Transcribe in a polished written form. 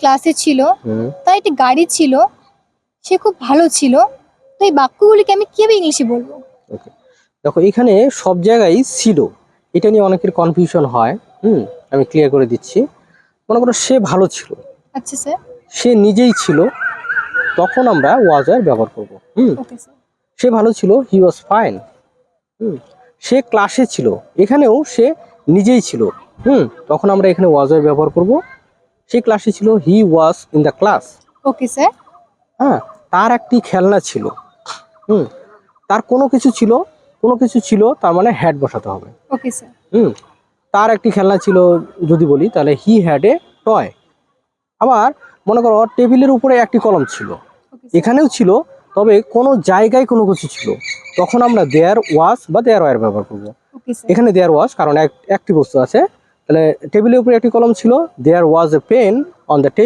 ক্লাসে ছিল, তার একটি গাড়ি ছিল, সে খুব ভালো ছিল। তো এই বাক্যগুলিকে আমি কিভাবে ইংলিশে বলবো? ওকে, দেখো এখানে সব জায়গায় ছিল, এটা নিয়ে অনেকের কনফিউশন হয়। আমি ক্লিয়ার করে দিচ্ছি। মনে করো সে ভালো ছিল, আচ্ছা স্যার। সে নিজেই ছিল, তখন আমরা ওয়াজ এর ব্যবহার করব। Okay sir. সে ভালো ছিল, হি ওয়াজ ফাইন। সে ক্লাসে ছিল, এখানেও সে নিজেই ছিল, তখন আমরা এখানে ওয়াজ এর ব্যবহার করব। সে ক্লাসে ছিল, he was in the class. Okay sir. হ্যাঁ, তার একটি খেলনা ছিল। তার কোনো কিছু ছিল, কোনো কিছু ছিল, তার মানে হ্যাড বসাতে হবে। Okay sir. তার একটি খেলনা ছিল যদি বলি, তাহলে হি হ্যাড এ টয়। আবার মনে করো টেবিলের উপরে একটি কলম ছিল, এখানেও ছিল, তবে কোনো জায়গায় কোনো কিছু ছিল, তখন আমরা দেয়ার ওয়াজ বা দেয়ার ওয়ার ব্যবহার করব। এখানে দেয়ার ওয়াজ, কারণ একটি বস্তু আছে, তাহলে টেবিলের উপরে একটি কলম ছিল, there was a pen on the table.